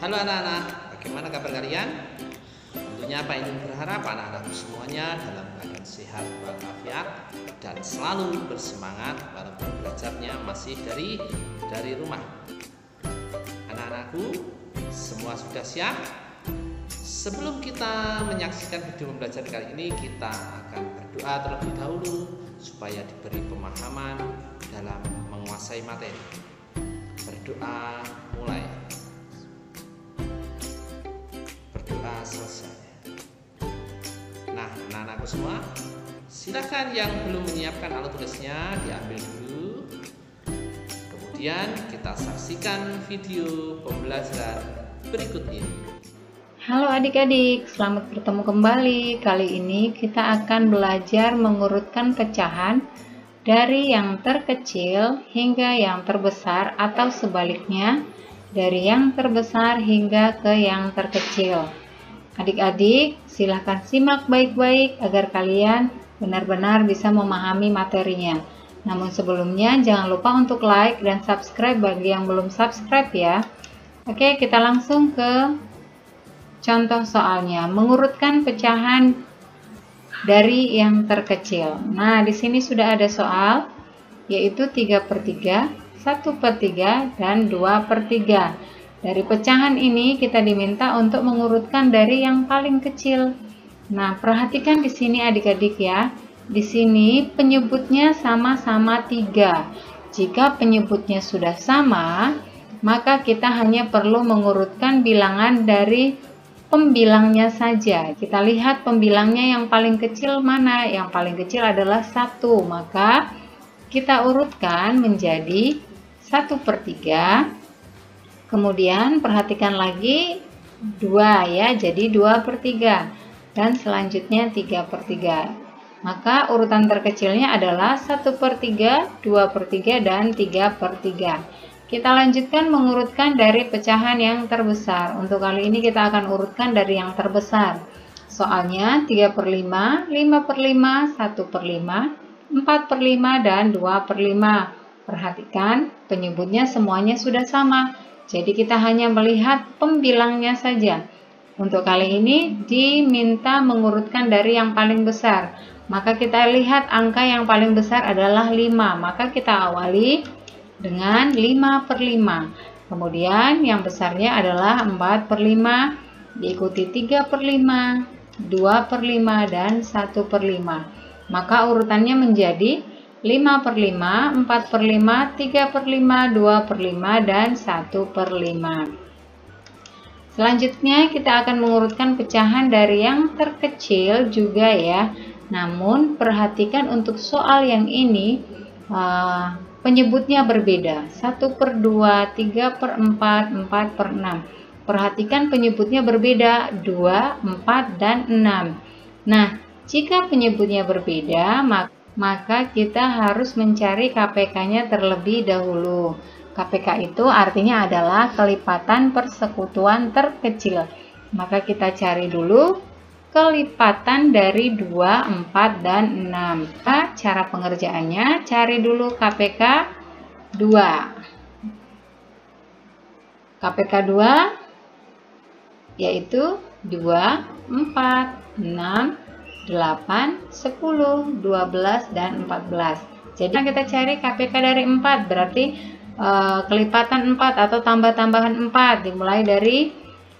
Halo anak-anak, bagaimana kabar kalian? Tentunya Pak ingin berharap anak-anak semuanya dalam keadaan sehat walafiat dan selalu bersemangat walaupun belajarnya masih dari rumah. Anak-anakku, semua sudah siap? Sebelum kita menyaksikan video pembelajaran kali ini, kita akan berdoa terlebih dahulu supaya diberi pemahaman dalam menguasai materi. Berdoa mulai. Berdoa selesai. Nah, anak-anakku semua, silakan yang belum menyiapkan alat tulisnya diambil dulu. Kemudian kita saksikan video pembelajaran berikut ini. Halo adik-adik, selamat bertemu kembali. Kali ini kita akan belajar mengurutkan pecahan dari yang terkecil hingga yang terbesar atau sebaliknya, dari yang terbesar hingga ke yang terkecil. Adik-adik, silahkan simak baik-baik agar kalian benar-benar bisa memahami materinya. Namun sebelumnya jangan lupa untuk like dan subscribe bagi yang belum subscribe ya. Oke, kita langsung ke contoh soalnya, mengurutkan pecahan dari yang terkecil. Nah, di sini sudah ada soal, yaitu 3/3, 1/3, dan 2/3. Dari pecahan ini kita diminta untuk mengurutkan dari yang paling kecil. Nah, perhatikan di sini adik-adik ya. Di sini penyebutnya sama-sama 3. Jika penyebutnya sudah sama, maka kita hanya perlu mengurutkan bilangan dari pembilangnya saja. Kita lihat pembilangnya yang paling kecil mana? Yang paling kecil adalah 1. Maka kita urutkan menjadi 1/3. Kemudian perhatikan lagi 2 ya. Jadi 2/3. Dan selanjutnya 3/3. Maka urutan terkecilnya adalah 1/3, 2/3, dan 3/3. Kita lanjutkan mengurutkan dari pecahan yang terbesar. Untuk kali ini kita akan urutkan dari yang terbesar. Soalnya 3/5, 5/5, 1/5, 4/5, dan 2/5. Perhatikan penyebutnya semuanya sudah sama. Jadi kita hanya melihat pembilangnya saja. Untuk kali ini diminta mengurutkan dari yang paling besar. Maka kita lihat angka yang paling besar adalah 5. Maka kita awali dengan 5/5. Kemudian yang besarnya adalah 4/5, diikuti 3/5, 2/5, dan 1/5. Maka urutannya menjadi 5/5, 4/5, 3/5, 2/5, dan 1/5. Selanjutnya kita akan mengurutkan pecahan dari yang terkecil juga ya. Namun perhatikan untuk soal yang ini penyebutnya berbeda, 1/2, 3/4, 4/6. Perhatikan penyebutnya berbeda, 2, 4, dan 6. Nah, jika penyebutnya berbeda, maka kita harus mencari KPK-nya terlebih dahulu. KPK itu artinya adalah kelipatan persekutuan terkecil. Maka kita cari dulu kelipatan dari 2, 4, dan 6. Nah, cara pengerjaannya, cari dulu KPK 2. KPK 2 yaitu 2, 4, 6, 8, 10, 12, dan 14. Jadi kita cari KPK dari 4, berarti kelipatan 4 atau tambah-tambahan 4. Dimulai dari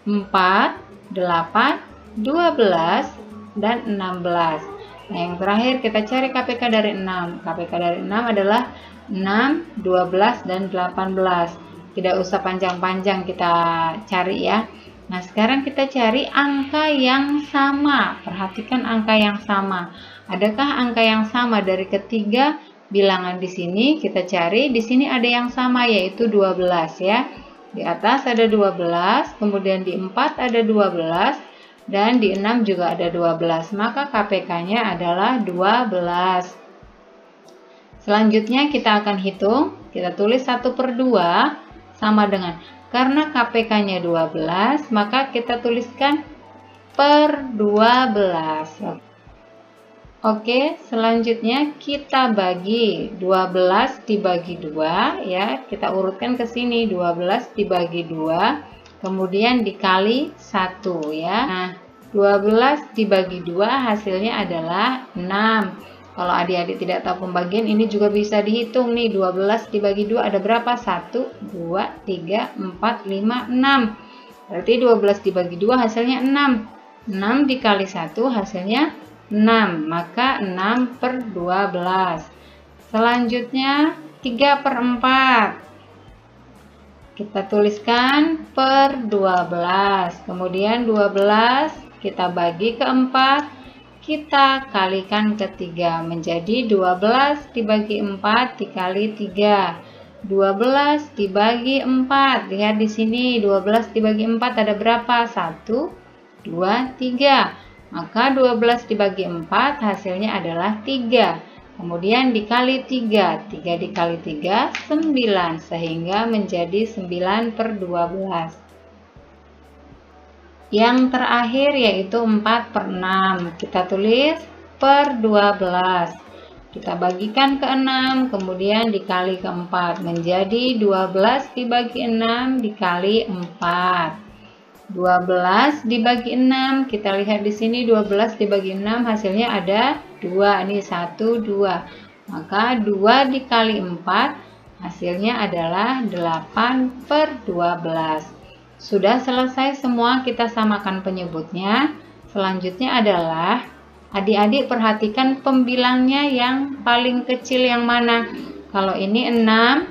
4, 8, 12, dan 16. Nah, yang terakhir kita cari KPK dari 6. KPK dari 6 adalah 6, 12, dan 18. Tidak usah panjang-panjang kita cari ya. Nah, sekarang kita cari angka yang sama. Perhatikan angka yang sama. Adakah angka yang sama dari ketiga bilangan di sini? Kita cari. Di sini ada yang sama, yaitu 12 ya. Di atas ada 12, kemudian di 4 ada 12, dan di 6 juga ada 12. Maka KPK-nya adalah 12. Selanjutnya kita akan hitung. Kita tulis 1/2 sama dengan, karena KPK-nya 12, maka kita tuliskan per 12. Oke, selanjutnya kita bagi 12 dibagi 2 ya. Kita urutkan ke sini, 12 dibagi 2 kemudian dikali 1 ya. Nah, 12 dibagi 2 hasilnya adalah 6. Kalau adik-adik tidak tahu pembagian, ini juga bisa dihitung nih. 12 dibagi 2 ada berapa? 1, 2, 3, 4, 5, 6. Berarti 12 dibagi 2 hasilnya 6. 6 dikali 1 hasilnya 6. Maka 6 per 12. Selanjutnya 3 per 4. Kita tuliskan per 12. Kemudian 12 kita bagi ke 4. Kita kalikan ke 3 menjadi 12 dibagi 4 dikali 3. 12 dibagi 4. Lihat di sini 12 dibagi 4 ada berapa? 1, 2, 3. Maka 12 dibagi 4 hasilnya adalah 3. Kemudian dikali 3. 3 dikali 3 9 sehingga menjadi 9 per 12. Yang terakhir yaitu 4 per 6. Kita tulis per 12. Kita bagikan ke 6, kemudian dikali ke 4. Menjadi 12 dibagi 6 dikali 4. 12 dibagi 6. Kita lihat di sini 12 dibagi 6 hasilnya ada 2. Ini 1, 2. Maka 2 dikali 4 hasilnya adalah 8 per 12. Sudah selesai semua, kita samakan penyebutnya. Selanjutnya adalah adik-adik perhatikan pembilangnya yang paling kecil yang mana. Kalau ini 6,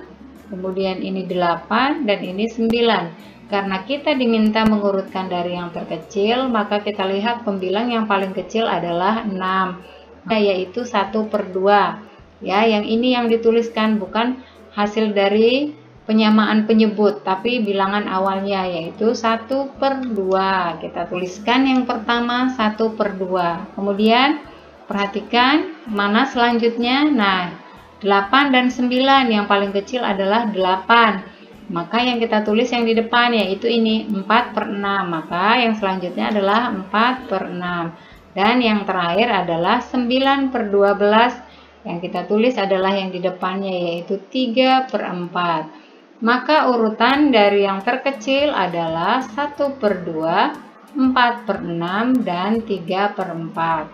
kemudian ini 8, dan ini 9. Karena kita diminta mengurutkan dari yang terkecil, maka kita lihat pembilang yang paling kecil adalah 6, yaitu 1 per 2. Ya, yang ini yang dituliskan, bukan hasil dari penyamaan penyebut, tapi bilangan awalnya yaitu 1 per 2. Kita tuliskan yang pertama 1 per 2. Kemudian perhatikan mana selanjutnya. Nah, 8 dan 9 yang paling kecil adalah 8. Maka yang kita tulis yang di depan yaitu ini 4 per 6. Maka yang selanjutnya adalah 4 per 6. Dan yang terakhir adalah 9 per 12. Yang kita tulis adalah yang di depannya yaitu 3 per 4. Maka urutan dari yang terkecil adalah 1 per 2, 4 per 6, dan 3 per 4.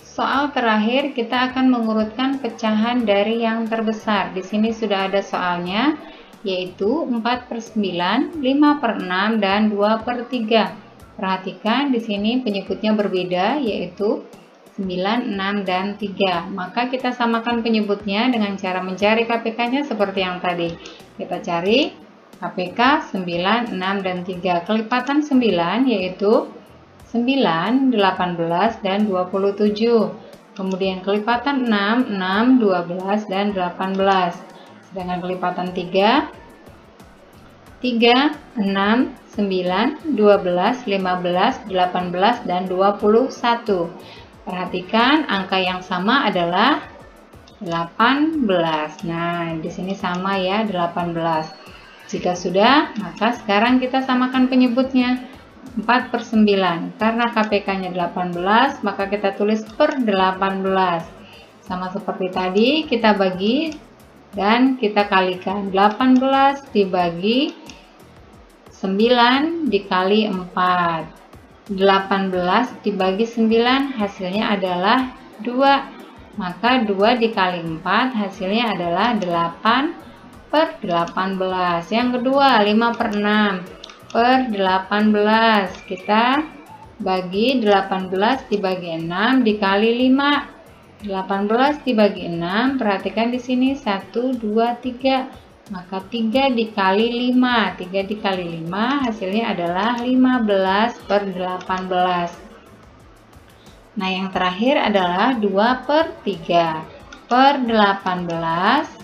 Soal terakhir kita akan mengurutkan pecahan dari yang terbesar. Di sini sudah ada soalnya, yaitu 4 per 9, 5 per 6, dan 2 per 3. Perhatikan di sini penyebutnya berbeda, yaitu 9, 6, dan 3. Maka kita samakan penyebutnya dengan cara mencari KPK-nya seperti yang tadi. Kita cari KPK 9, 6, dan 3. Kelipatan 9 yaitu 9, 18, dan 27. Kemudian kelipatan 6, 6, 12, dan 18. Sedangkan kelipatan 3, 3, 6, 9, 12, 15, 18, dan 21. Perhatikan angka yang sama adalah 18. Nah, di sini sama ya, 18. Jika sudah, maka sekarang kita samakan penyebutnya. 4 per 9. Karena KPK-nya 18, maka kita tulis per 18. Sama seperti tadi, kita bagi dan kita kalikan. 18 dibagi 9 dikali 4. 18 dibagi 9 hasilnya adalah 2. Maka 2 dikali 4 hasilnya adalah 8 per 18. Yang kedua 5 per 6 per 18. Kita bagi 18 dibagi 6 dikali 5. 18 dibagi 6, perhatikan di sini 1, 2, 3. Maka 3 dikali 5. 3 dikali 5 hasilnya adalah 15 per 18. Nah, yang terakhir adalah 2 per 3 per 18,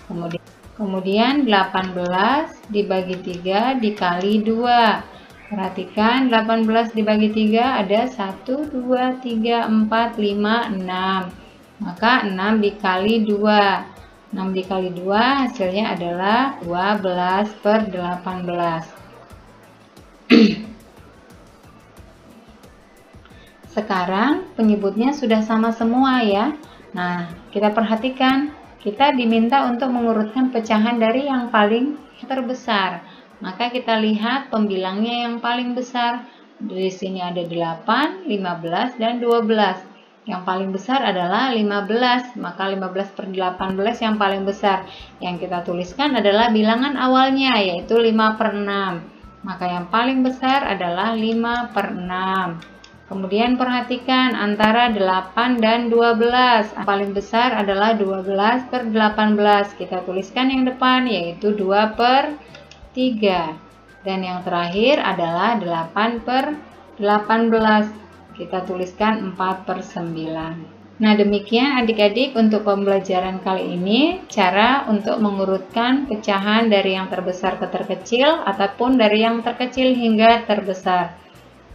kemudian 18 dibagi 3 dikali 2. Perhatikan 18 dibagi 3 ada 1, 2, 3, 4, 5, 6. Maka 6 dikali 2. 6 dikali 2 hasilnya adalah 12 per 18. Sekarang penyebutnya sudah sama semua ya. Nah, kita perhatikan, kita diminta untuk mengurutkan pecahan dari yang paling terbesar. maka kita lihat pembilangnya yang paling besar. Di sini ada 8, 15, dan 12. Yang paling besar adalah 15, maka 15 per 18 yang paling besar. Yang kita tuliskan adalah bilangan awalnya, yaitu 5 per 6. Maka yang paling besar adalah 5 per 6. Kemudian perhatikan antara 8 dan 12. Yang paling besar adalah 12 per 18. Kita tuliskan yang depan, yaitu 2 per 3. Dan yang terakhir adalah 8 per 18. Kita tuliskan 4 per 9. Nah, demikian adik-adik untuk pembelajaran kali ini, cara untuk mengurutkan pecahan dari yang terbesar ke terkecil ataupun dari yang terkecil hingga terbesar.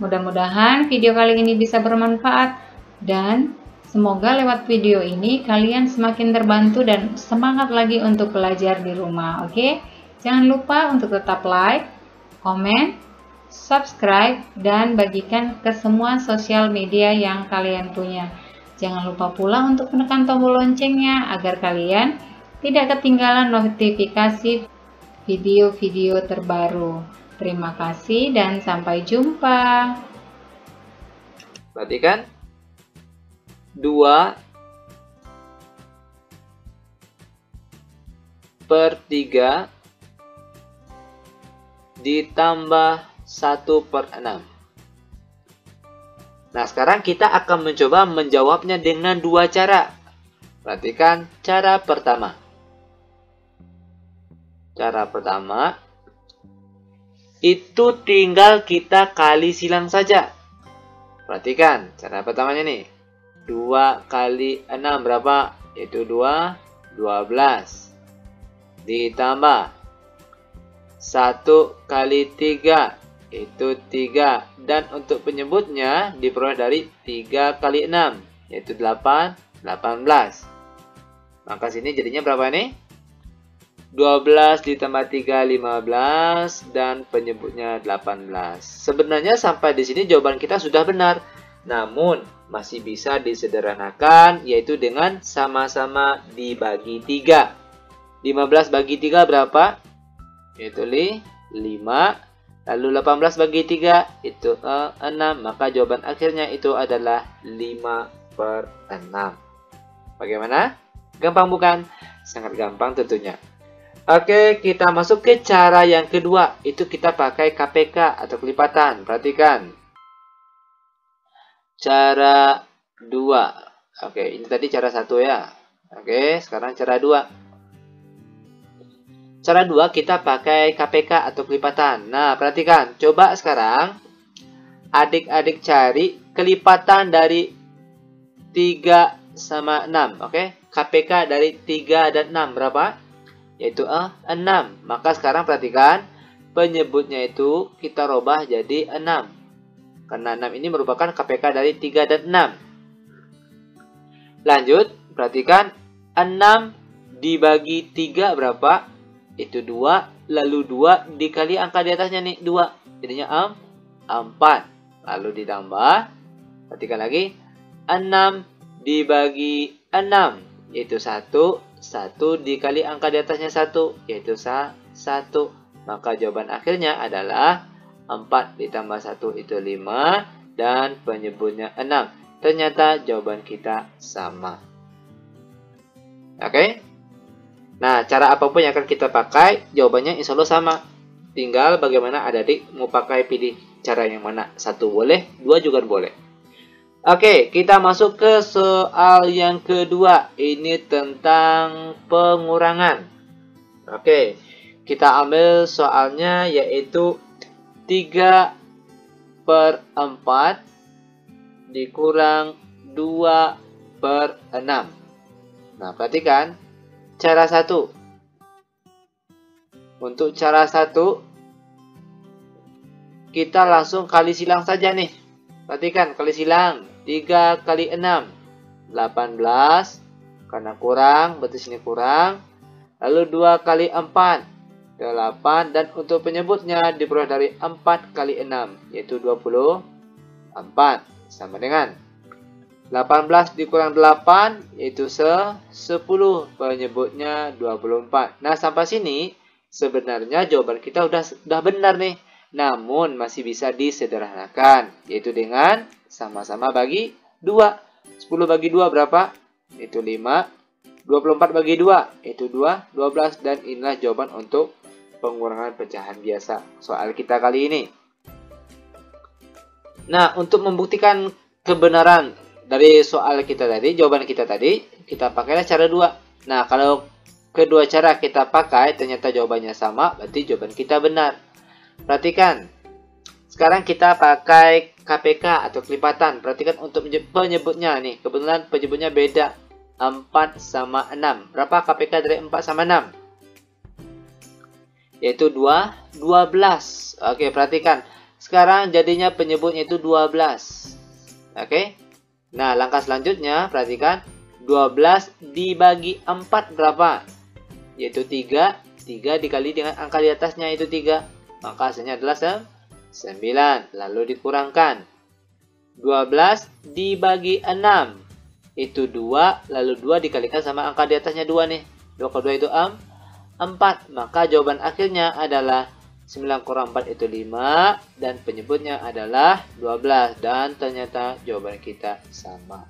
Mudah-mudahan video kali ini bisa bermanfaat dan semoga lewat video ini kalian semakin terbantu dan semangat lagi untuk belajar di rumah. Oke? Jangan lupa untuk tetap like, komen, subscribe, dan bagikan ke semua sosial media yang kalian punya. Jangan lupa pula untuk menekan tombol loncengnya agar kalian tidak ketinggalan notifikasi video-video terbaru. Terima kasih dan sampai jumpa. Perhatikan. 2 per 3 ditambah 1 per 6. Nah, sekarang kita akan mencoba menjawabnya dengan dua cara. Perhatikan cara pertama. Cara pertama, itu tinggal kita kali silang saja. Perhatikan cara pertamanya nih. 2 kali 6 berapa? Itu 2, 12. Ditambah 1 kali 3, itu 3. Dan untuk penyebutnya diperoleh dari 3 kali 6, yaitu 8, 18. Maka sini jadinya berapa nih? 12 ditambah 3, 15, dan penyebutnya 18. Sebenarnya sampai di sini jawaban kita sudah benar. Namun, masih bisa disederhanakan, yaitu dengan sama-sama dibagi 3. 15 bagi 3 berapa? Yaitu 5. Lalu 18 bagi 3, itu 6. Maka jawaban akhirnya itu adalah 5 per 6. Bagaimana? Gampang bukan? Sangat gampang tentunya. Oke, kita masuk ke cara yang kedua. Itu kita pakai KPK atau kelipatan. Perhatikan. Cara 2. Oke, ini tadi cara 1 ya. Oke, sekarang cara 2. Cara 2 kita pakai KPK atau kelipatan. Nah, perhatikan. Coba sekarang adik-adik cari kelipatan dari 3 sama 6. Oke, KPK dari 3 dan 6 berapa? Yaitu 6. Maka sekarang perhatikan, penyebutnya itu kita robah jadi 6. Karena 6 ini merupakan KPK dari 3 dan 6. Lanjut, perhatikan 6 dibagi 3 berapa? Itu 2. Lalu 2 dikali angka di atasnya nih, 2. Jadinya 4. Lalu ditambah, perhatikan lagi, 6 dibagi 6. Yaitu 1. 1 dikali angka di atasnya 1, yaitu 1. Maka jawaban akhirnya adalah 4 ditambah 1 itu 5, dan penyebutnya 6. Ternyata jawaban kita sama. Oke? Nah, cara apapun yang akan kita pakai, jawabannya insya Allah sama. Tinggal bagaimana adik-adik mau pakai, pilih cara yang mana. 1 boleh, 2 juga boleh. Oke, kita masuk ke soal yang kedua. Ini tentang pengurangan. Oke, kita ambil soalnya yaitu 3 per 4 dikurang 2 per 6. Nah, perhatikan cara 1. Untuk cara 1, kita langsung kali silang saja nih. Perhatikan, kali silang. 3 kali 6, 18. Karena kurang, berarti sini kurang. Lalu 2 kali 4, 8. Dan untuk penyebutnya diperoleh dari 4 kali 6, yaitu 24. Sama dengan 18 dikurang 8, yaitu 10. Penyebutnya 24. Nah, sampai sini Sebenarnya jawaban kita udah benar nih. Namun masih bisa disederhanakan, yaitu dengan sama-sama bagi 2. 10 bagi 2 berapa? Itu 5. 24 bagi 2 itu 2, 12, dan inilah jawaban untuk pengurangan pecahan biasa soal kita kali ini. Nah, untuk membuktikan kebenaran dari soal kita tadi, jawaban kita tadi, kita pakailah cara 2. Nah, kalau kedua cara kita pakai ternyata jawabannya sama, berarti jawaban kita benar. Perhatikan, sekarang kita pakai KPK atau kelipatan. Perhatikan untuk penyebutnya nih, kebetulan penyebutnya beda. 4 sama 6. Berapa KPK dari 4 sama 6? Yaitu 12. Oke, perhatikan. Sekarang jadinya penyebutnya itu 12. Oke. Nah, langkah selanjutnya, perhatikan. 12 dibagi 4 berapa? Yaitu 3. 3 dikali dengan angka di atasnya itu 3. Maka hasilnya adalah 9. Lalu dikurangkan. 12 dibagi 6. Itu 2. Lalu 2 dikalikan sama angka di atasnya 2 nih. 2 ke 2 itu 4. Maka jawaban akhirnya adalah 9 kurang 4 itu 5. Dan penyebutnya adalah 12. Dan ternyata jawaban kita sama.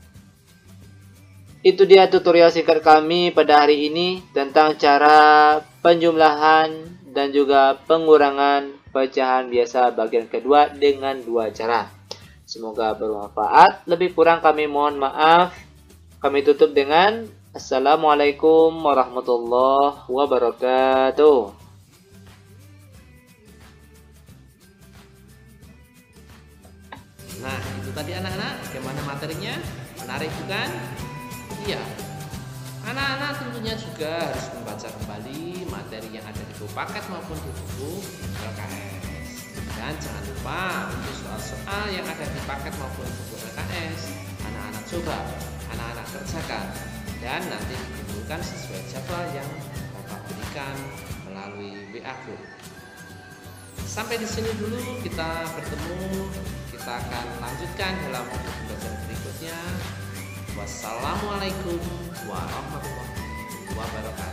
Itu dia tutorial singkat kami pada hari ini tentang cara penjumlahan dan juga pengurangan pecahan biasa bagian kedua dengan 2 cara. Semoga bermanfaat. Lebih kurang kami mohon maaf. Kami tutup dengan Assalamualaikum warahmatullahi wabarakatuh. Nah, itu tadi anak-anak, bagaimana materinya? Menarik bukan? Iya. Anak-anak tentunya juga harus membaca kembali materi yang ada di buku paket maupun di buku LKS. Dan jangan lupa untuk soal-soal yang ada di paket maupun buku LKS, anak-anak coba, anak-anak kerjakan, dan nanti dikumpulkan sesuai jadwal yang Bapak berikan melalui WA Group. Sampai di sini dulu kita bertemu. Kita akan lanjutkan dalam video belajar berikutnya. Wassalamualaikum warahmatullahi wabarakatuh.